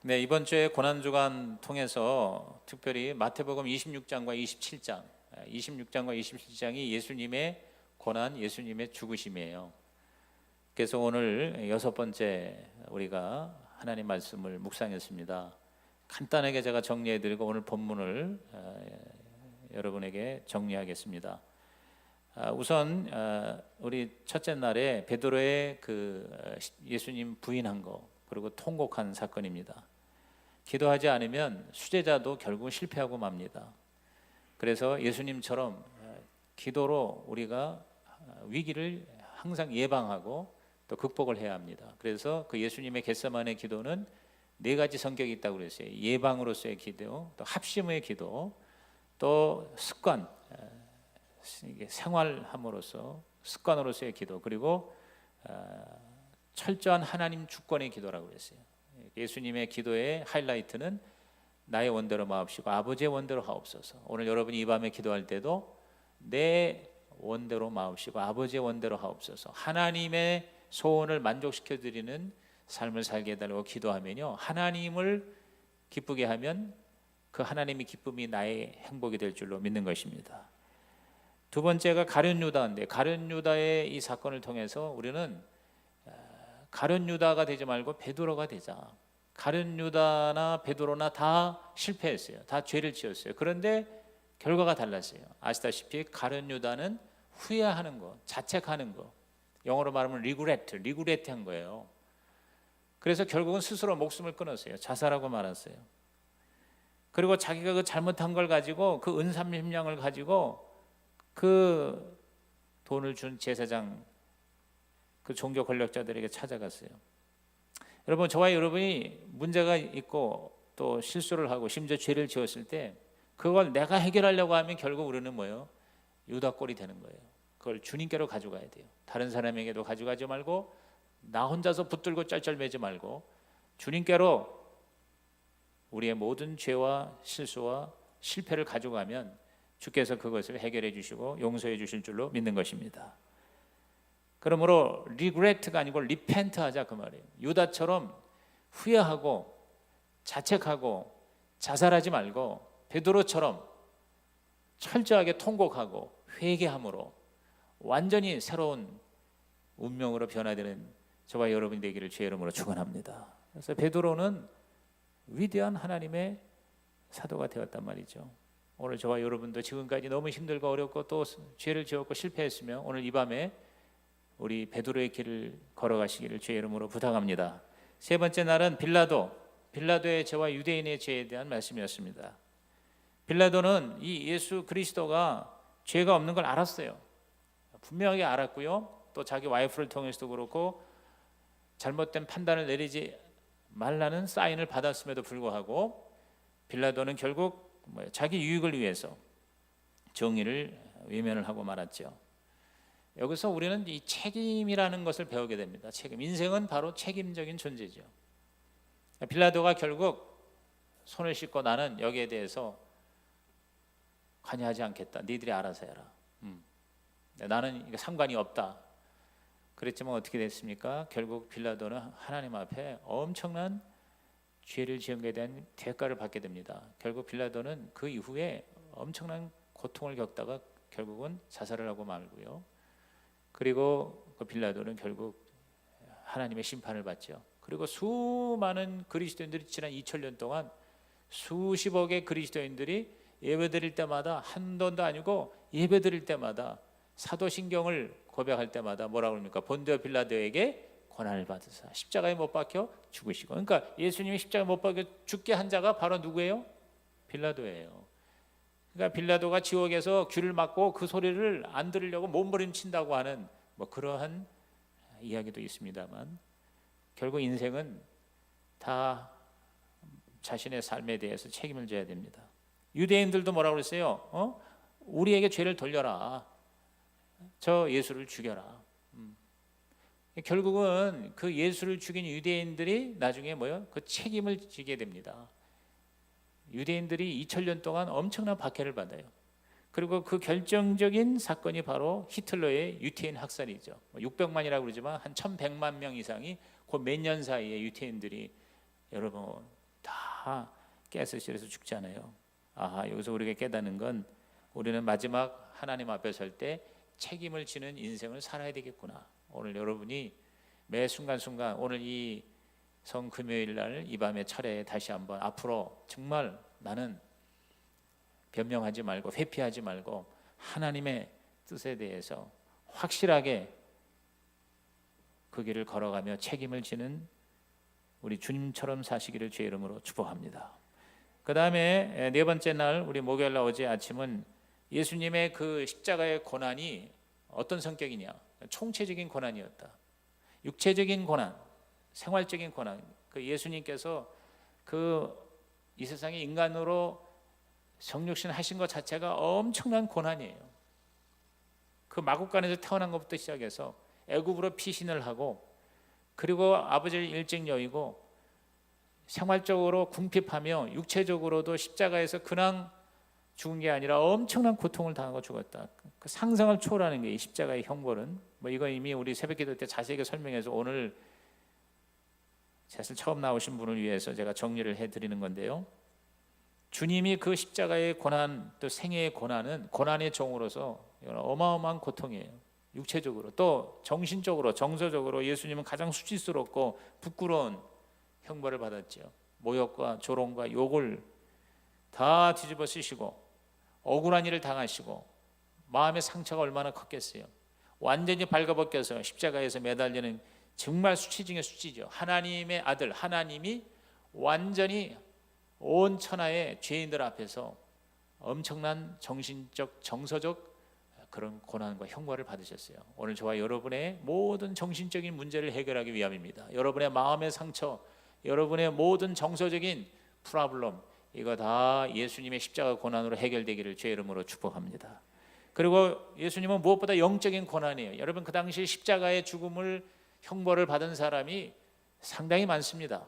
네, 이번 주에 고난주간 통해서 특별히 마태복음 26장과 27장, 26장과 27장이 예수님의 고난, 예수님의 죽으심이에요. 그래서 오늘 여섯 번째 우리가 하나님 말씀을 묵상했습니다. 간단하게 제가 정리해드리고 오늘 본문을 여러분에게 정리하겠습니다. 우선 우리 첫째 날에 베드로의 예수님 부인한 거, 그리고 통곡한 사건입니다. 기도하지 않으면 수제자도 결국 실패하고 맙니다. 그래서 예수님처럼 기도로 우리가 위기를 항상 예방하고 또 극복을 해야 합니다. 그래서 그 예수님의 겟세마네 기도는 네 가지 성격이 있다고 그랬어요. 예방으로서의 기도, 또 합심의 기도, 또 습관, 생활함으로써 습관으로서의 기도, 그리고 철저한 하나님 주권의 기도라고 그랬어요. 예수님의 기도의 하이라이트는 나의 원대로 마옵시고 아버지의 원대로 하옵소서. 오늘 여러분이 이 밤에 기도할 때도 내 원대로 마옵시고 아버지의 원대로 하옵소서. 하나님의 소원을 만족시켜 드리는 삶을 살게 해달라고 기도하면요, 하나님을 기쁘게 하면 그 하나님의 기쁨이 나의 행복이 될 줄로 믿는 것입니다. 두 번째가 가룟 유다인데, 가룟 유다의 이 사건을 통해서 우리는 가룟 유다가 되지 말고 베드로가 되자. 가룟 유다나 베드로나 다 실패했어요. 다 죄를 지었어요. 그런데 결과가 달랐어요. 아시다시피 가룟 유다는 후회하는 거, 자책하는 거, 영어로 말하면 리그레트한 거예요. 그래서 결국은 스스로 목숨을 끊었어요. 자살하고 말았어요. 그리고 자기가 그 잘못한 걸 가지고, 그 은삼십냥을 가지고 그 돈을 준 제사장, 그 종교 권력자들에게 찾아갔어요. 여러분, 저와 여러분이 문제가 있고 또 실수를 하고 심지어 죄를 지었을 때 그걸 내가 해결하려고 하면 결국 우리는 뭐예요? 유다 꼴이 되는 거예요. 그걸 주님께로 가져가야 돼요. 다른 사람에게도 가져가지 말고 나 혼자서 붙들고 쩔쩔매지 말고 주님께로 우리의 모든 죄와 실수와 실패를 가져가면 주께서 그것을 해결해 주시고 용서해 주실 줄로 믿는 것입니다. 그러므로 리그레트가 아니고 리펜트하자, 그 말이에요. 유다처럼 후회하고 자책하고 자살하지 말고 베드로처럼 철저하게 통곡하고 회개함으로 완전히 새로운 운명으로 변화되는 저와 여러분이 되기를 주의 이름으로 축원합니다. 그래서 베드로는 위대한 하나님의 사도가 되었단 말이죠. 오늘 저와 여러분도 지금까지 너무 힘들고 어렵고 또 죄를 지었고 실패했으며 오늘 이 밤에 우리 베드로의 길을 걸어가시기를 주의 이름으로 부탁합니다. 세 번째 날은 빌라도의 죄와 유대인의 죄에 대한 말씀이었습니다. 빌라도는 이 예수 그리스도가 죄가 없는 걸 알았어요. 분명하게 알았고요. 또 자기 와이프를 통해서도 그렇고 잘못된 판단을 내리지 말라는 사인을 받았음에도 불구하고 빌라도는 결국 자기 유익을 위해서 정의를 외면을 하고 말았죠. 여기서 우리는 이 책임이라는 것을 배우게 됩니다. 책임. 인생은 바로 책임적인 존재죠. 빌라도가 결국 손을 씻고 나는 여기에 대해서 관여하지 않겠다. 니들이 알아서 해라. 나는 상관이 없다. 그랬지만 어떻게 됐습니까? 결국 빌라도는 하나님 앞에 엄청난 죄를 지은 것에 대한 대가를 받게 됩니다. 결국 빌라도는 그 이후에 엄청난 고통을 겪다가 결국은 자살을 하고 말고요. 그리고 그 빌라도는 결국 하나님의 심판을 받죠. 그리고 수많은 그리스도인들이 지난 2000년 동안 수십억의 그리스도인들이 예배드릴 때마다, 한 번도 아니고 예배드릴 때마다 사도신경을 고백할 때마다 뭐라고 합니까? 본디오 빌라도에게 고난을 받으사 십자가에 못 박혀 죽으시고. 그러니까 예수님이 십자가에 못 박혀 죽게 한 자가 바로 누구예요? 빌라도예요. 그러니까 빌라도가 지옥에서 귀를 막고 그 소리를 안 들으려고 몸부림친다고 하는 그러한 이야기도 있습니다만, 결국 인생은 다 자신의 삶에 대해서 책임을 져야 됩니다. 유대인들도 뭐라고 그랬어요? 우리에게 죄를 돌려라. 저 예수를 죽여라. 결국은 그 예수를 죽인 유대인들이 나중에 그 책임을 지게 됩니다. 유대인들이 2000년 동안 엄청난 박해를 받아요. 그리고 그 결정적인 사건이 바로 히틀러의 유태인 학살이죠. 600만이라고 그러지만 한 1100만 명 이상이 그 몇 년 사이에 유태인들이 여러분 다 가스실에서 죽잖아요. 여기서 우리가 깨닫는 건 우리는 마지막 하나님 앞에 설 때 책임을 지는 인생을 살아야 되겠구나. 오늘 여러분이 매 순간순간 오늘 이 성금요일 날 이 밤의 철회에 다시 한번 앞으로 정말 나는 변명하지 말고 회피하지 말고 하나님의 뜻에 대해서 확실하게 그 길을 걸어가며 책임을 지는 우리 주님처럼 사시기를 주의 이름으로 축복합니다. 그 다음에 네 번째 날 우리 목요일 날 어제 아침은 예수님의 그 십자가의 고난이 어떤 성격이냐, 총체적인 고난이었다. 육체적인 고난, 생활적인 고난. 그 예수님께서 이 세상에 인간으로 성육신 하신 것 자체가 엄청난 고난이에요. 그 마국간에서 태어난 것부터 시작해서 애굽으로 피신을 하고 그리고 아버지를 일찍 여의고 생활적으로 궁핍하며 육체적으로도 십자가에서 그냥 죽은 게 아니라 엄청난 고통을 당하고 죽었다. 그 상상을 초월하는 게 이 십자가의 형벌은 이거 이미 우리 새벽기도 때 자세하게 설명해서 오늘 사실 처음 나오신 분을 위해서 제가 정리를 해드리는 건데요. 주님이 그 십자가의 고난 또 생애의 고난은 고난의 종으로서 어마어마한 고통이에요. 육체적으로 또 정신적으로 정서적으로 예수님은 가장 수치스럽고 부끄러운 형벌을 받았죠. 모욕과 조롱과 욕을 다 뒤집어 쓰시고 억울한 일을 당하시고 마음의 상처가 얼마나 컸겠어요. 완전히 발가벗겨서 십자가에서 매달리는 정말 수치 중에 수치죠. 하나님의 아들 하나님이 완전히 온 천하의 죄인들 앞에서 엄청난 정신적 정서적 그런 고난과 형벌을 받으셨어요. 오늘 저와 여러분의 모든 정신적인 문제를 해결하기 위함입니다. 여러분의 마음의 상처, 여러분의 모든 정서적인 프로블럼 이거 다 예수님의 십자가 고난으로 해결되기를 주의 이름으로 축복합니다. 그리고 예수님은 무엇보다 영적인 고난이에요. 여러분 그 당시 십자가의 죽음을 형벌을 받은 사람이 상당히 많습니다.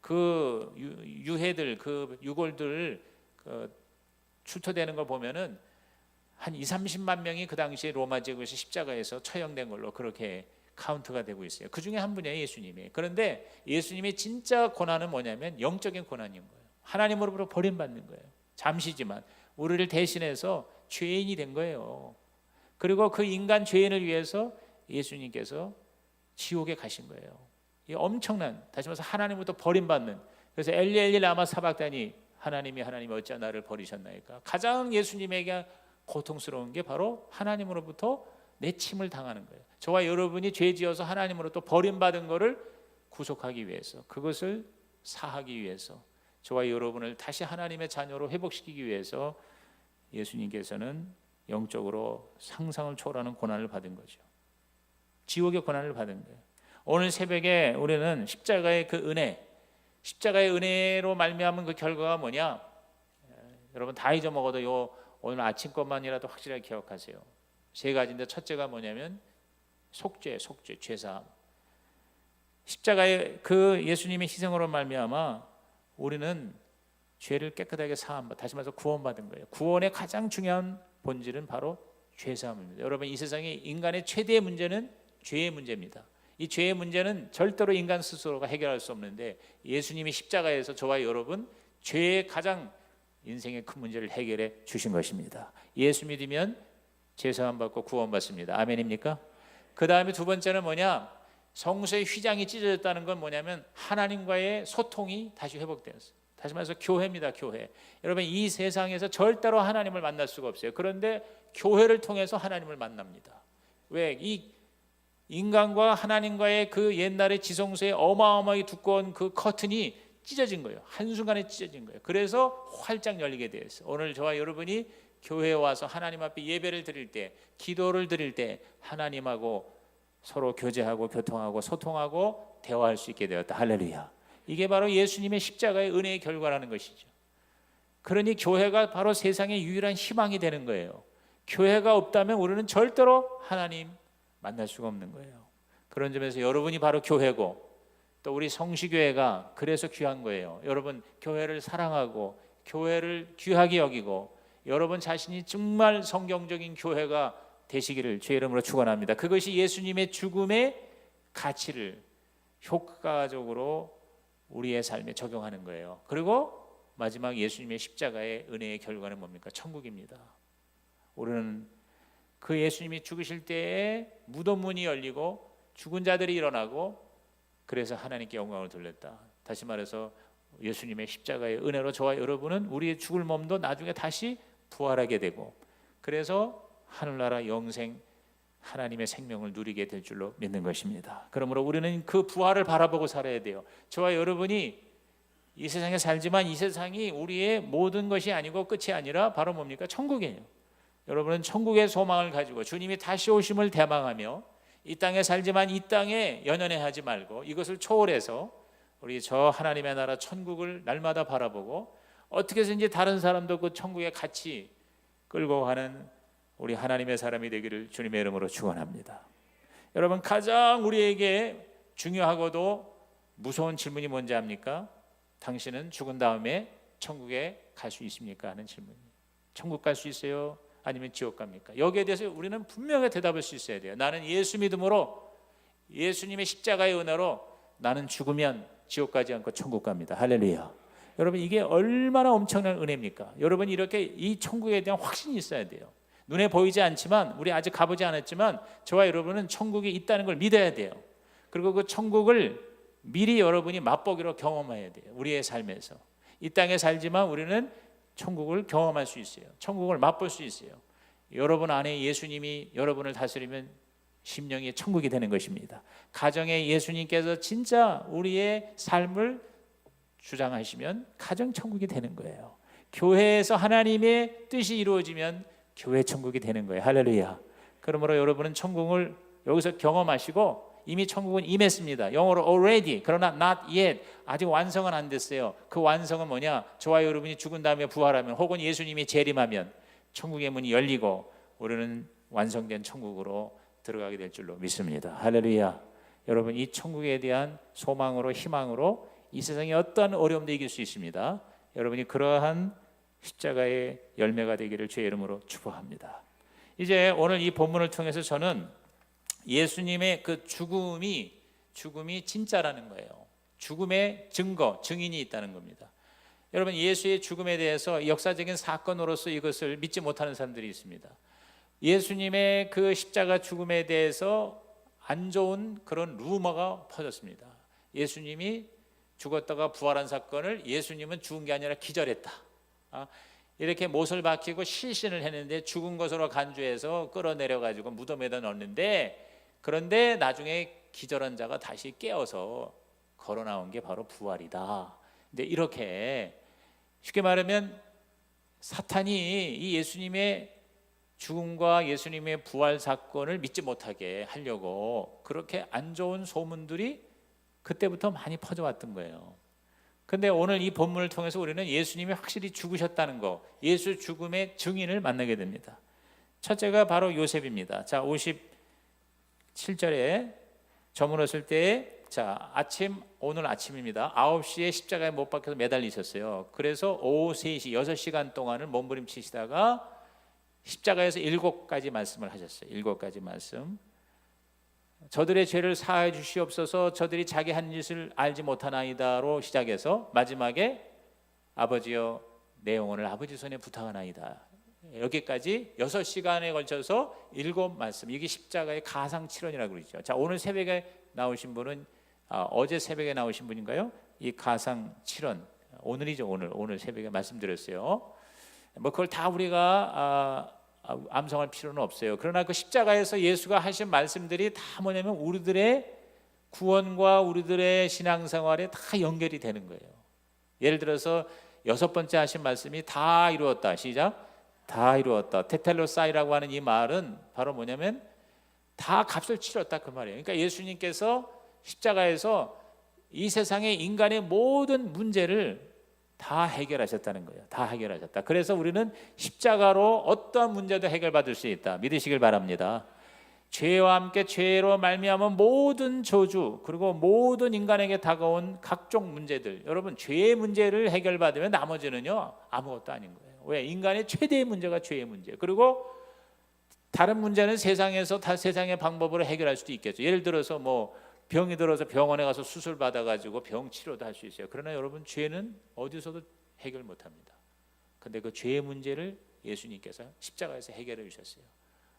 그 유해들 그 유골들 출토되는 걸 보면은 한 20-30만 명이 그 당시에 로마 제국에서 십자가에서 처형된 걸로 그렇게 카운트가 되고 있어요. 그 중에 한 분이에요, 예수님이. 그런데 예수님의 진짜 고난은 뭐냐면 영적인 고난인 거예요. 하나님으로부터 버림받는 거예요. 잠시지만 우리를 대신해서 죄인이 된 거예요. 그리고 그 인간 죄인을 위해서 예수님께서 지옥에 가신 거예요. 이 엄청난, 다시 말해서 하나님으로부터 버림받는. 그래서 엘리 엘리 라마 사박다니, 하나님이 어찌 나를 버리셨나이까. 가장 예수님에게 고통스러운 게 바로 하나님으로부터 내침을 당하는 거예요. 저와 여러분이 죄지어서 하나님으로부터 버림받은 것을 구속하기 위해서, 그것을 사하기 위해서, 저와 여러분을 다시 하나님의 자녀로 회복시키기 위해서 예수님께서는 영적으로 상상을 초월하는 고난을 받은 거죠. 지옥의 고난을 받은 거예요. 오늘 새벽에 우리는 십자가의 그 은혜, 십자가의 은혜로 말미암은 그 결과가 뭐냐? 여러분 다 잊어먹어도 오늘 아침 것만이라도 확실하게 기억하세요. 세 가지인데 첫째가 뭐냐면 속죄, 죄사함. 십자가의 그 예수님의 희생으로 말미암아 우리는 죄를 깨끗하게 사함, 다시 말해서 구원받은 거예요. 구원의 가장 중요한 본질은 바로 죄사함입니다. 여러분 이 세상의 인간의 최대의 문제는 죄의 문제입니다. 이 죄의 문제는 절대로 인간 스스로가 해결할 수 없는데 예수님이 십자가에서 저와 여러분 죄의 가장 인생의 큰 문제를 해결해 주신 것입니다. 예수 믿으면 죄사함 받고 구원받습니다. 아멘입니까? 그 다음에 두 번째는 뭐냐? 성소의 휘장이 찢어졌다는 건 뭐냐면 하나님과의 소통이 다시 회복되었어요. 다시 말해서 교회입니다. 교회. 여러분 이 세상에서 절대로 하나님을 만날 수가 없어요. 그런데 교회를 통해서 하나님을 만납니다. 왜? 이 인간과 하나님과의 그 옛날의 지성소의 어마어마하게 두꺼운 그 커튼이 찢어진 거예요. 한순간에 찢어진 거예요. 그래서 활짝 열리게 되었어요. 오늘 저와 여러분이 교회에 와서 하나님 앞에 예배를 드릴 때, 기도를 드릴 때 하나님하고 서로 교제하고 교통하고 소통하고 대화할 수 있게 되었다. 할렐루야. 이게 바로 예수님의 십자가의 은혜의 결과라는 것이죠. 그러니 교회가 바로 세상의 유일한 희망이 되는 거예요. 교회가 없다면 우리는 절대로 하나님 만날 수가 없는 거예요. 그런 점에서 여러분이 바로 교회고 또 우리 성시교회가 그래서 귀한 거예요. 여러분 교회를 사랑하고 교회를 귀하게 여기고 여러분 자신이 정말 성경적인 교회가 되시기를 주의 이름으로 축원합니다. 그것이 예수님의 죽음의 가치를 효과적으로 우리의 삶에 적용하는 거예요. 그리고 마지막 예수님의 십자가의 은혜의 결과는 뭡니까? 천국입니다. 우리는 그 예수님이 죽으실 때에 무덤 문이 열리고 죽은 자들이 일어나고 그래서 하나님께 영광을 돌렸다. 다시 말해서 예수님의 십자가의 은혜로 저와 여러분은 우리의 죽을 몸도 나중에 다시 부활하게 되고 그래서 하늘나라 영생 하나님의 생명을 누리게 될 줄로 믿는 것입니다. 그러므로 우리는 그 부활을 바라보고 살아야 돼요. 저와 여러분이 이 세상에 살지만 이 세상이 우리의 모든 것이 아니고 끝이 아니라 바로 뭡니까? 천국이에요. 여러분은 천국의 소망을 가지고 주님이 다시 오심을 대망하며 이 땅에 살지만 이 땅에 연연해하지 말고 이것을 초월해서 우리 저 하나님의 나라 천국을 날마다 바라보고 어떻게 해서든지 다른 사람도 그 천국에 같이 끌고 가는 우리 하나님의 사람이 되기를 주님의 이름으로 축원합니다. 여러분 가장 우리에게 중요하고도 무서운 질문이 뭔지 압니까? 당신은 죽은 다음에 천국에 갈 수 있습니까? 하는 질문이에요. 천국 갈 수 있어요? 아니면 지옥 갑니까? 여기에 대해서 우리는 분명히 대답할 수 있어야 돼요. 나는 예수 믿음으로 예수님의 십자가의 은혜로 나는 죽으면 지옥 가지 않고 천국 갑니다. 할렐루야. 여러분 이게 얼마나 엄청난 은혜입니까? 여러분 이렇게 이 천국에 대한 확신이 있어야 돼요. 눈에 보이지 않지만 우리 아직 가보지 않았지만 저와 여러분은 천국이 있다는 걸 믿어야 돼요. 그리고 그 천국을 미리 여러분이 맛보기로 경험해야 돼요. 우리의 삶에서 이 땅에 살지만 우리는 천국을 경험할 수 있어요. 천국을 맛볼 수 있어요. 여러분 안에 예수님이 여러분을 다스리면 심령이 천국이 되는 것입니다. 가정에 예수님께서 진짜 우리의 삶을 주장하시면 가정 천국이 되는 거예요. 교회에서 하나님의 뜻이 이루어지면 교회 천국이 되는 거예요. 할렐루야. 그러므로 여러분은 천국을 여기서 경험하시고 이미 천국은 임했습니다. 영어로 already 그러나 not yet 아직 완성은 안 됐어요. 그 완성은 뭐냐? 저와 여러분이 죽은 다음에 부활하면 혹은 예수님이 재림하면 천국의 문이 열리고 우리는 완성된 천국으로 들어가게 될 줄로 믿습니다. 할렐루야. 여러분 이 천국에 대한 소망으로 희망으로 이 세상의 어떠한 어려움도 이길 수 있습니다. 여러분이 그러한 십자가의 열매가 되기를 주의 이름으로 축복합니다. 이제 오늘 이 본문을 통해서 저는 예수님의 그 죽음이 진짜라는 거예요. 죽음의 증거, 증인이 있다는 겁니다. 여러분 예수의 죽음에 대해서 역사적인 사건으로서 이것을 믿지 못하는 사람들이 있습니다. 예수님의 그 십자가 죽음에 대해서 안 좋은 그런 루머가 퍼졌습니다. 예수님이 죽었다가 부활한 사건을 예수님은 죽은 게 아니라 기절했다. 이렇게 못을 박히고 실신을 했는데 죽은 것으로 간주해서 끌어내려 가지고 무덤에다 넣었는데 그런데 나중에 기절한 자가 다시 깨어서 걸어 나온 게 바로 부활이다. 근데 이렇게 쉽게 말하면 사탄이 이 예수님의 죽음과 예수님의 부활 사건을 믿지 못하게 하려고 그렇게 안 좋은 소문들이 그때부터 많이 퍼져왔던 거예요. 근데 오늘 이 본문을 통해서 우리는 예수님이 확실히 죽으셨다는 거, 예수 죽음의 증인을 만나게 됩니다. 첫째가 바로 요셉입니다. 자, 57절에 저물었을 때 오늘 아침입니다. 9시에 십자가에 못 박혀서 매달리셨어요. 그래서 오후 3시, 6시간 동안을 몸부림치시다가 십자가에서 7가지 말씀을 하셨어요. 7가지 말씀. 저들의 죄를 사하여 주시옵소서. 저들이 자기 한 짓을 알지 못하나이다로 시작해서 마지막에 아버지여 내 영혼을 아버지 손에 부탁하나이다. 여기까지 6시간에 걸쳐서 7말씀. 이게 십자가의 가상칠언이라고 그러죠. 자, 오늘 새벽에 나오신 분은 어제 새벽에 나오신 분인가요? 이 가상칠언 오늘이죠. 오늘 새벽에 말씀드렸어요. 뭐 그걸 다 우리가 암송할 필요는 없어요. 그러나 그 십자가에서 예수가 하신 말씀들이 다 뭐냐면 우리들의 구원과 우리들의 신앙생활에 다 연결이 되는 거예요. 예를 들어서 6번째 하신 말씀이 다 이루었다. 시작. 다 이루었다. 테텔로사이라고 하는 이 말은 바로 뭐냐면 다 값을 치렀다 그 말이에요. 그러니까 예수님께서 십자가에서 이 세상의 인간의 모든 문제를 다 해결하셨다는 거예요. 다 해결하셨다. 그래서 우리는 십자가로 어떠한 문제도 해결받을 수 있다. 믿으시길 바랍니다. 죄와 함께 죄로 말미암은 모든 저주 그리고 모든 인간에게 다가온 각종 문제들, 여러분 죄의 문제를 해결받으면 나머지는요 아무것도 아닌 거예요. 왜? 인간의 최대의 문제가 죄의 문제. 그리고 다른 문제는 세상에서 다 세상의 방법으로 해결할 수도 있겠죠. 예를 들어서 뭐 병이 들어서 병원에 가서 수술 받아가지고 병 치료도 할 수 있어요. 그러나 여러분, 죄는 어디서도 해결 못합니다. 근데 그 죄의 문제를 예수님께서 십자가에서 해결해 주셨어요.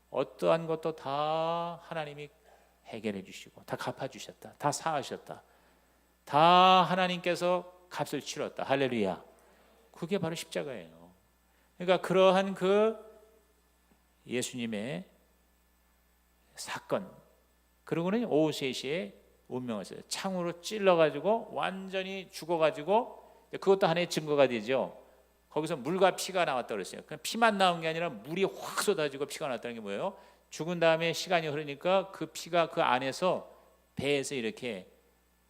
어떠한 것도 다 하나님이 해결해 주시고 다 갚아주셨다, 다 사하셨다, 다 하나님께서 값을 치렀다. 할렐루야. 그게 바로 십자가예요. 그러니까 그러한 그 예수님의 사건, 그러고는 오후 3시에 운명하셨어요. 창으로 찔러가지고 완전히 죽어가지고, 그것도 하나의 증거가 되죠. 거기서 물과 피가 나왔다 그랬어요. 그냥 피만 나온 게 아니라 물이 확 쏟아지고 피가 나왔다는 게 뭐예요? 죽은 다음에 시간이 흐르니까 그 피가 그 안에서 배에서 이렇게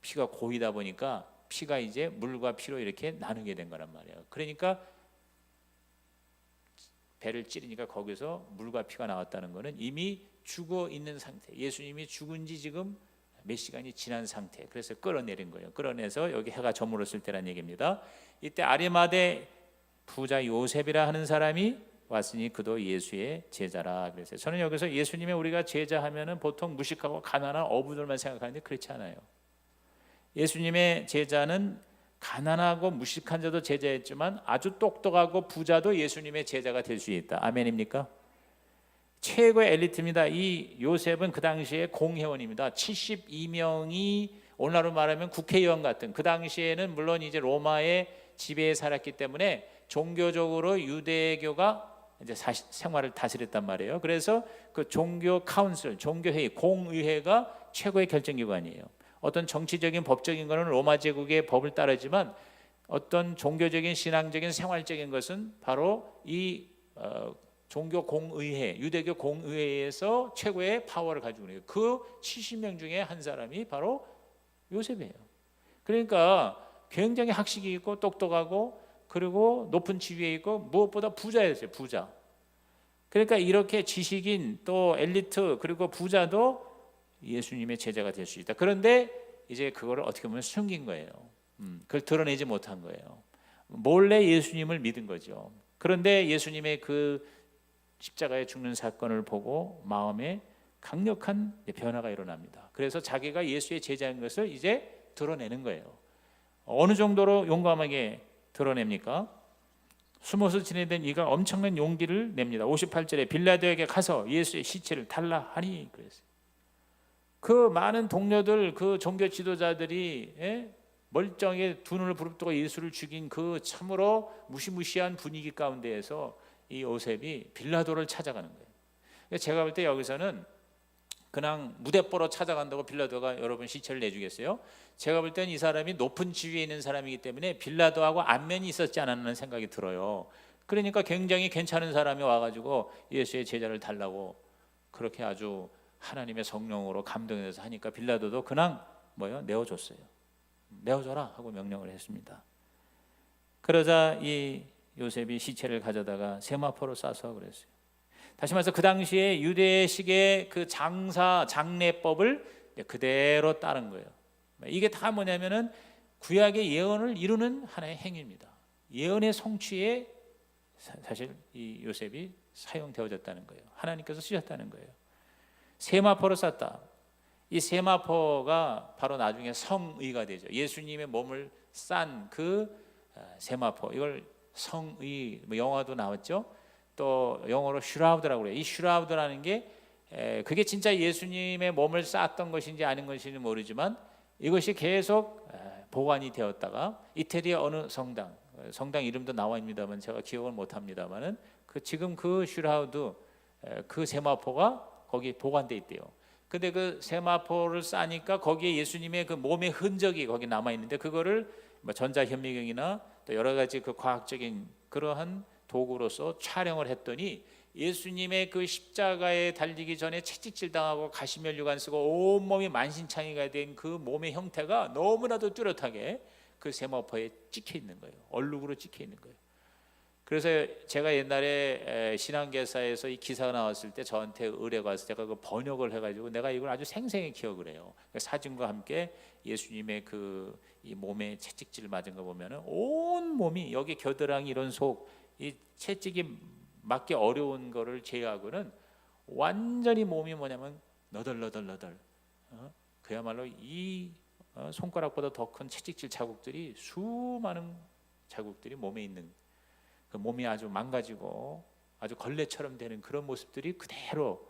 피가 고이다 보니까 피가 이제 물과 피로 이렇게 나누게 된 거란 말이에요. 그러니까 배를 찌르니까 거기서 물과 피가 나왔다는 것은 이미 죽어 있는 상태, 예수님이 죽은 지 지금 몇 시간이 지난 상태. 그래서 끌어내린 거예요. 끌어내서 여기 해가 저물었을 때란 얘기입니다. 이때 아리마대 부자 요셉이라 하는 사람이 왔으니 그도 예수의 제자라. 그래서 저는 여기서 예수님의 우리가 제자 하면은 보통 무식하고 가난한 어부들만 생각하는데 그렇지 않아요. 예수님의 제자는 가난하고 무식한 자도 제자였지만 아주 똑똑하고 부자도 예수님의 제자가 될 수 있다. 아멘입니까? 최고의 엘리트입니다. 이 요셉은 그 당시에 공회원입니다. 72명이 오늘날로 말하면 국회의원 같은, 그 당시에는 물론 이제 로마의 지배에 살았기 때문에 종교적으로 유대교가 이제 생활을 다스렸단 말이에요. 그래서 그 종교 카운슬, 종교회의, 공의회가 최고의 결정기관이에요. 어떤 정치적인 법적인 것은 로마 제국의 법을 따르지만 어떤 종교적인 신앙적인 생활적인 것은 바로 이 종교 공의회, 유대교 공의회에서 최고의 파워를 가지고 있는 거예요. 그 70명 중에 한 사람이 바로 요셉이에요. 그러니까 굉장히 학식이 있고 똑똑하고 그리고 높은 지위에 있고 무엇보다 부자였어요. 부자. 그러니까 이렇게 지식인 또 엘리트 그리고 부자도 예수님의 제자가 될 수 있다. 그런데 이제 그거를 어떻게 보면 숨긴 거예요. 그걸 드러내지 못한 거예요. 몰래 예수님을 믿은 거죠. 그런데 예수님의 그 십자가에 죽는 사건을 보고 마음에 강력한 변화가 일어납니다. 그래서 자기가 예수의 제자인 것을 이제 드러내는 거예요. 어느 정도로 용감하게 드러냅니까? 숨어서 지내던 이가 엄청난 용기를 냅니다. 58절에 빌라도에게 가서 예수의 시체를 달라 하니 그랬어요. 그 많은 동료들, 그 종교 지도자들이 멀쩡하게 두 눈을 부릅뜨고 예수를 죽인 그 참으로 무시무시한 분위기 가운데에서 이 요셉이 빌라도를 찾아가는 거예요. 제가 볼 때 여기서는 그냥 무대뽀로 찾아간다고 빌라도가 여러분 시체를 내주겠어요? 제가 볼 때는 이 사람이 높은 지위에 있는 사람이기 때문에 빌라도하고 안면이 있었지 않았나 생각이 들어요. 그러니까 굉장히 괜찮은 사람이 와가지고 예수의 제자를 달라고 그렇게 아주 하나님의 성령으로 감동해서 하니까 빌라도도 그냥 내어줬어요. 내어줘라 하고 명령을 했습니다. 그러자 이 요셉이 시체를 가져다가 세마포로 싸서 그랬어요. 다시 말해서 그 당시에 유대식의 그 장례법을 그대로 따른 거예요. 이게 다 뭐냐면은 구약의 예언을 이루는 하나의 행위입니다. 예언의 성취에 사실 이 요셉이 사용되어졌다는 거예요. 하나님께서 쓰셨다는 거예요. 세마포로 쌌다. 이 세마포가 바로 나중에 성의가 되죠. 예수님의 몸을 싼 그 세마포, 이걸 성의, 영화도 나왔죠. 또 영어로 슈라우드라고 그래요. 이 슈라우드라는 게 그게 진짜 예수님의 몸을 쌌던 것인지 아닌 것인지 모르지만 이것이 계속 보관이 되었다가 이태리의 어느 성당 이름도 나와 있습니다만 제가 기억을 못합니다만은 지금 그 슈라우드, 그 세마포가 거기 보관돼 있대요. 근데 그 세마포를 싸니까 거기에 예수님의 그 몸의 흔적이 거기 남아 있는데 그거를 전자현미경이나 또 여러 가지 그 과학적인 그러한 도구로서 촬영을 했더니 예수님의 그 십자가에 달리기 전에 채찍질 당하고 가시면류관 쓰고 온몸이 만신창이가 된 그 몸의 형태가 너무나도 뚜렷하게 그 세마포에 찍혀 있는 거예요. 얼룩으로 찍혀 있는 거예요. 그래서 제가 옛날에 신앙계사에서 이 기사가 나왔을 때 저한테 의뢰가 와서 제가 그 번역을 해가지고 내가 이걸 아주 생생히 기억을 해요. 사진과 함께 예수님의 그 이 몸에 채찍질 맞은 거 보면은 온 몸이 여기 겨드랑이 이런 속 이 채찍이 맞기 어려운 거를 제외하고는 완전히 몸이 뭐냐면 너덜너덜 그야말로 이 손가락보다 더 큰 채찍질 자국들이 수많은 자국들이 몸에 있는, 그 몸이 아주 망가지고 아주 걸레처럼 되는 그런 모습들이 그대로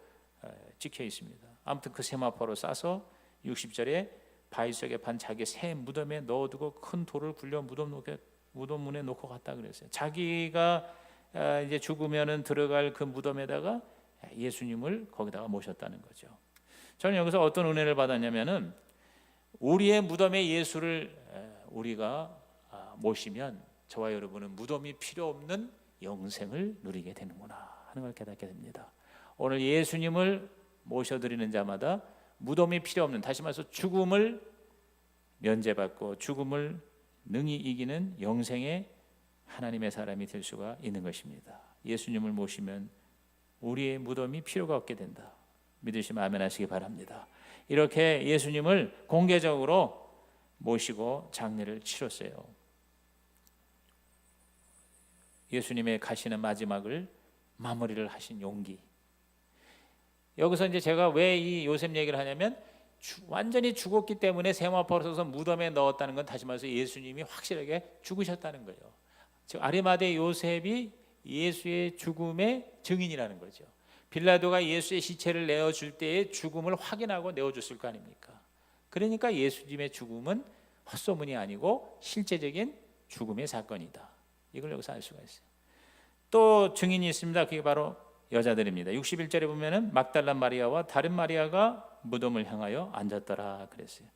찍혀 있습니다. 아무튼 그 세마포로 싸서 60절에 바위 속에 반 자기 새 무덤에 넣어두고 큰 돌을 굴려 무덤 문에 놓고 갔다 그랬어요. 자기가 이제 죽으면은 들어갈 그 무덤에다가 예수님을 거기다가 모셨다는 거죠. 저는 여기서 어떤 은혜를 받았냐면은 우리의 무덤에 예수를 우리가 모시면 저와 여러분은 무덤이 필요 없는 영생을 누리게 되는구나 하는 걸 깨닫게 됩니다. 오늘 예수님을 모셔드리는 자마다 무덤이 필요 없는, 다시 말해서 죽음을 면제받고 죽음을 능히 이기는 영생의 하나님의 사람이 될 수가 있는 것입니다. 예수님을 모시면 우리의 무덤이 필요가 없게 된다. 믿으시면 아멘 하시기 바랍니다. 이렇게 예수님을 공개적으로 모시고 장례를 치렀어요. 예수님의 가시는 마지막을 마무리를 하신 용기. 여기서 이제 제가 왜 이 요셉 얘기를 하냐면 완전히 죽었기 때문에 세마포로 써서 무덤에 넣었다는 건 다시 말해서 예수님이 확실하게 죽으셨다는 거예요. 즉 아리마대 요셉이 예수의 죽음의 증인이라는 거죠. 빌라도가 예수의 시체를 내어줄 때의 죽음을 확인하고 내어줬을 거 아닙니까? 그러니까 예수님의 죽음은 헛소문이 아니고 실제적인 죽음의 사건이다. 이걸 여기서 알 수가 있어요. 또 증인이 있습니다. 그게 바로 여자들입니다. 61절에 보면은 막달라 마리아와 다른 마리아가 무덤을 향하여 앉았더라 그랬어요.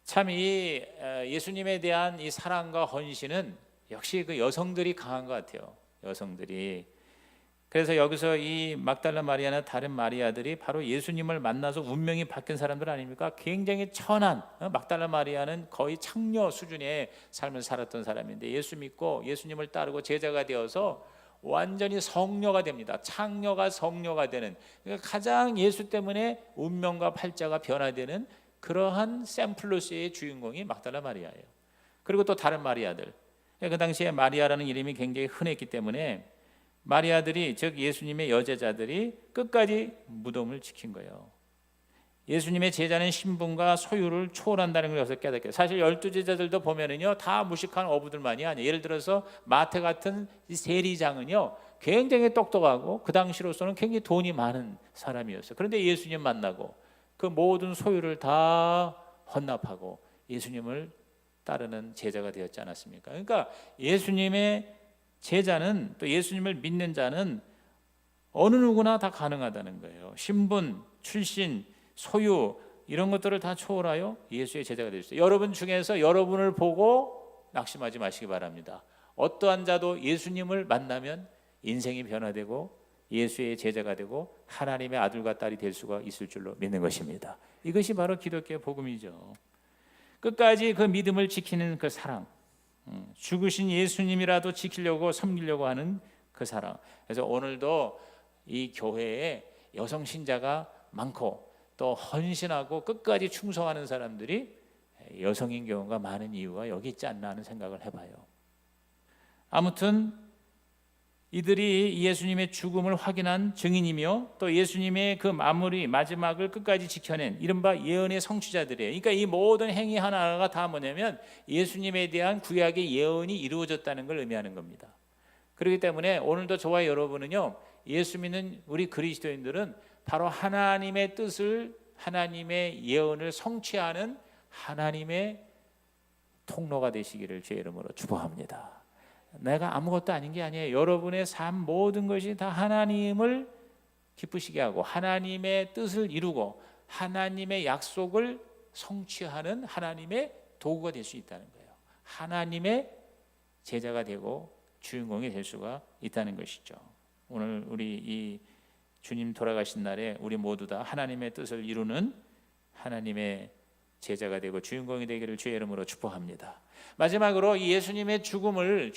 참 이 예수님에 대한 이 사랑과 헌신은 역시 그 여성들이 강한 것 같아요. 여성들이. 그래서 여기서 이 막달라 마리아나 다른 마리아들이 바로 예수님을 만나서 운명이 바뀐 사람들 아닙니까? 굉장히 천한, 막달라 마리아는 거의 창녀 수준의 삶을 살았던 사람인데 예수 믿고 예수님을 따르고 제자가 되어서 완전히 성녀가 됩니다. 창녀가 성녀가 되는, 그러니까 가장 예수 때문에 운명과 팔자가 변화되는 그러한 샘플로스의 주인공이 막달라 마리아예요. 그리고 또 다른 마리아들, 그 당시에 마리아라는 이름이 굉장히 흔했기 때문에 마리아들이, 즉 예수님의 여제자들이 끝까지 무덤을 지킨 거예요. 예수님의 제자는 신분과 소유를 초월한다는 걸 여기서 깨닫게. 사실 12제자들도 보면은요 다 무식한 어부들만이 아니에요. 예를 들어서 마태 같은 이 세리장은요 굉장히 똑똑하고 그 당시로서는 굉장히 돈이 많은 사람이었어요. 그런데 예수님 만나고 그 모든 소유를 다 헌납하고 예수님을 따르는 제자가 되었지 않았습니까? 그러니까 예수님의 제자는, 또 예수님을 믿는 자는 어느 누구나 다 가능하다는 거예요. 신분, 출신, 소유 이런 것들을 다 초월하여 예수의 제자가 될 수 있어요. 여러분 중에서 여러분을 보고 낙심하지 마시기 바랍니다. 어떠한 자도 예수님을 만나면 인생이 변화되고 예수의 제자가 되고 하나님의 아들과 딸이 될 수가 있을 줄로 믿는 것입니다. 이것이 바로 기독교의 복음이죠. 끝까지 그 믿음을 지키는 그 사랑, 죽으신 예수님이라도 지키려고 섬기려고 하는 그 사랑. 그래서 오늘도 이 교회에 여성 신자가 많고 또 헌신하고 끝까지 충성하는 사람들이 여성인 경우가 많은 이유가 여기 있지 않나 하는 생각을 해봐요. 아무튼 이들이 예수님의 죽음을 확인한 증인이며 또 예수님의 그 마지막을 끝까지 지켜낸 이른바 예언의 성취자들이에요. 그러니까 이 모든 행위 하나가 다 뭐냐면 예수님에 대한 구약의 예언이 이루어졌다는 걸 의미하는 겁니다. 그렇기 때문에 오늘도 저와 여러분은요 예수 믿는 우리 그리스도인들은 바로 하나님의 뜻을, 하나님의 예언을 성취하는 하나님의 통로가 되시기를 주의 이름으로 축복합니다. 내가 아무것도 아닌 게 아니에요. 여러분의 삶 모든 것이 다 하나님을 기쁘시게 하고 하나님의 뜻을 이루고 하나님의 약속을 성취하는 하나님의 도구가 될 수 있다는 거예요. 하나님의 제자가 되고 주인공이 될 수가 있다는 것이죠. 오늘 우리 이 주님 돌아가신 날에 우리 모두 다 하나님의 뜻을 이루는 하나님의 제자가 되고 주인공이 되기를 주의 이름으로 축복합니다. 마지막으로 이 예수님의 죽음을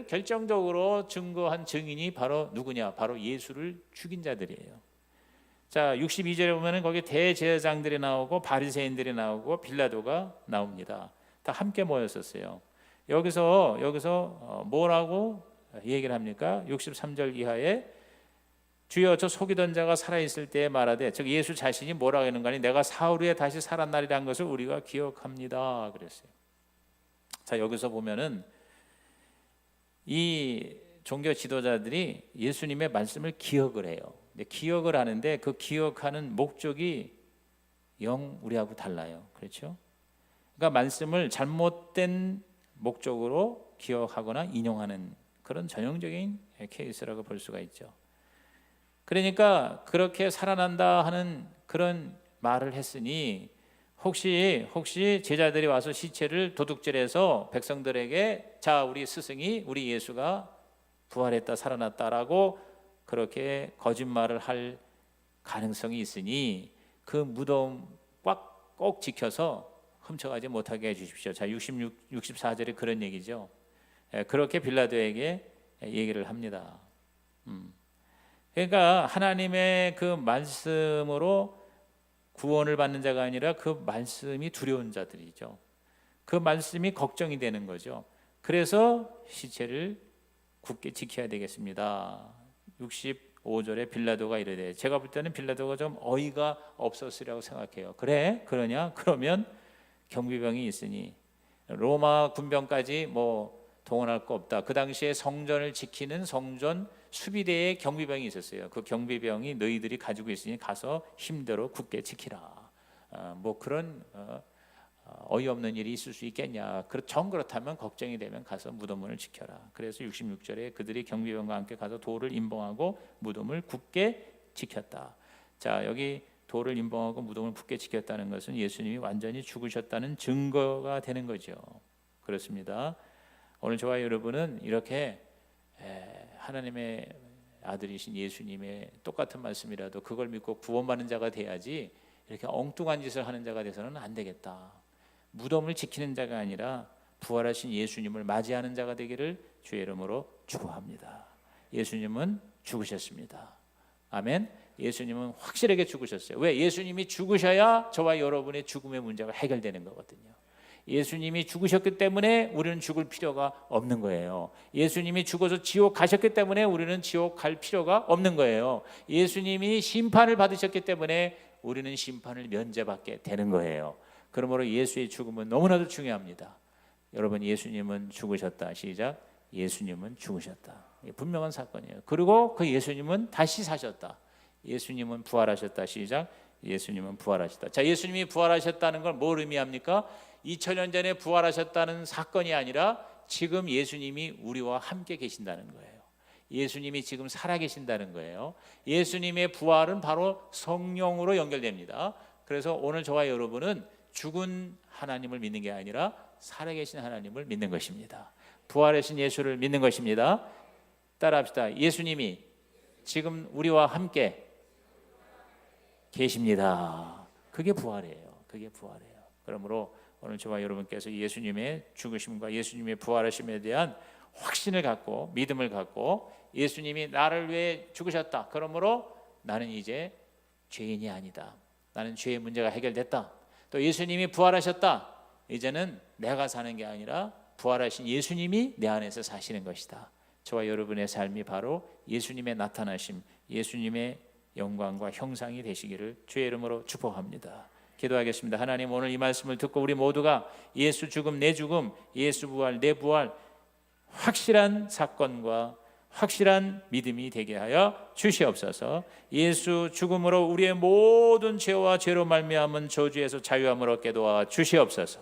결정적으로 증거한 증인이 바로 누구냐? 바로 예수를 죽인 자들이에요. 자, 62절에 보면은 거기 대제사장들이 나오고 바리새인들이 나오고 빌라도가 나옵니다. 다 함께 모였었어요. 여기서 뭐라고 얘기를 합니까? 63절 이하에 주여 저 속이던 자가 살아있을 때에 말하되, 즉 예수 자신이 뭐라고 하는 거니, 내가 사흘 후에 다시 살아나리라는 것을 우리가 기억합니다 그랬어요. 자, 여기서 보면은 이 종교 지도자들이 예수님의 말씀을 기억을 해요. 근데 기억을 하는데 그 기억하는 목적이 영 우리하고 달라요. 그렇죠? 그러니까 말씀을 잘못된 목적으로 기억하거나 인용하는 그런 전형적인 케이스라고 볼 수가 있죠. 그러니까 그렇게 살아난다 하는 그런 말을 했으니 혹시 제자들이 와서 시체를 도둑질해서 백성들에게, 자, 우리 스승이, 우리 예수가 부활했다 살아났다라고 그렇게 거짓말을 할 가능성이 있으니 그 무덤 꼭 지켜서 훔쳐가지 못하게 해주십시오. 자, 64절에 그런 얘기죠. 그렇게 빌라도에게 얘기를 합니다. 그러니까 하나님의 그 말씀으로 구원을 받는 자가 아니라 그 말씀이 두려운 자들이죠. 그 말씀이 걱정이 되는 거죠. 그래서 시체를 굳게 지켜야 되겠습니다. 65절에 빌라도가 이르되, 제가 볼 때는 빌라도가 좀 어이가 없었으리라고 생각해요. 그래? 그러냐? 그러면 경비병이 있으니 로마 군병까지 뭐 동원할 거 없다. 그 당시에 성전을 지키는 성전 수비대에 경비병이 있었어요. 그 경비병이 너희들이 가지고 있으니 가서 힘대로 굳게 지키라. 뭐 그런 어이없는 일이 있을 수 있겠냐. 그렇다면 걱정이 되면 가서 무덤문을 지켜라. 그래서 66절에 그들이 경비병과 함께 가서 돌을 임봉하고 무덤을 굳게 지켰다. 자, 여기 돌을 임봉하고 무덤을 굳게 지켰다는 것은 예수님이 완전히 죽으셨다는 증거가 되는 거죠. 그렇습니다. 오늘 저와 여러분은 이렇게 하나님의 아들이신 예수님의 똑같은 말씀이라도 그걸 믿고 구원받는 자가 돼야지, 이렇게 엉뚱한 짓을 하는 자가 돼서는 안 되겠다. 무덤을 지키는 자가 아니라 부활하신 예수님을 맞이하는 자가 되기를 주의 이름으로 축원합니다. 예수님은 죽으셨습니다. 아멘. 예수님은 확실하게 죽으셨어요. 왜? 예수님이 죽으셔야 저와 여러분의 죽음의 문제가 해결되는 거거든요. 예수님이 죽으셨기 때문에 우리는 죽을 필요가 없는 거예요. 예수님이 죽어서 지옥 가셨기 때문에 우리는 지옥 갈 필요가 없는 거예요. 예수님이 심판을 받으셨기 때문에 우리는 심판을 면제받게 되는 거예요. 그러므로 예수의 죽음은 너무나도 중요합니다. 여러분, 예수님은 죽으셨다. 시작. 예수님은 죽으셨다. 분명한 사건이에요. 그리고 그 예수님은 다시 사셨다. 예수님은 부활하셨다. 시작. 예수님은 부활하셨다. 자, 예수님이 부활하셨다는 걸 뭘 의미합니까? 2000년 전에 부활하셨다는 사건이 아니라 지금 예수님이 우리와 함께 계신다는 거예요. 예수님이 지금 살아계신다는 거예요. 예수님의 부활은 바로 성령으로 연결됩니다. 그래서 오늘 저와 여러분은 죽은 하나님을 믿는 게 아니라 살아계신 하나님을 믿는 것입니다. 부활하신 예수를 믿는 것입니다. 따라합시다. 예수님이 지금 우리와 함께 계십니다. 그게 부활이에요. 그게 부활이에요. 그러므로 오늘 저와 여러분께서 예수님의 죽으심과 예수님의 부활하심에 대한 확신을 갖고 믿음을 갖고, 예수님이 나를 위해 죽으셨다. 그러므로 나는 이제 죄인이 아니다. 나는 죄의 문제가 해결됐다. 또 예수님이 부활하셨다. 이제는 내가 사는 게 아니라 부활하신 예수님이 내 안에서 사시는 것이다. 저와 여러분의 삶이 바로 예수님의 나타나심, 예수님의 영광과 형상이 되시기를 주의 이름으로 축복합니다. 기도하겠습니다. 하나님, 오늘 이 말씀을 듣고 우리 모두가 예수 죽음 내 죽음, 예수 부활 내 부활, 확실한 사건과 확실한 믿음이 되게 하여 주시옵소서. 예수 죽음으로 우리의 모든 죄와 죄로 말미암은 저주에서 자유함을 얻게 도와 주시옵소서.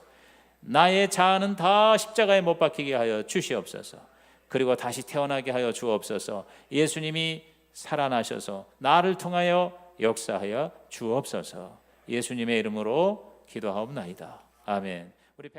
나의 자아는 다 십자가에 못 박히게 하여 주시옵소서. 그리고 다시 태어나게 하여 주옵소서. 예수님이 살아나셔서 나를 통하여 역사하여 주옵소서. 예수님의 이름으로 기도하옵나이다. 아멘. 우리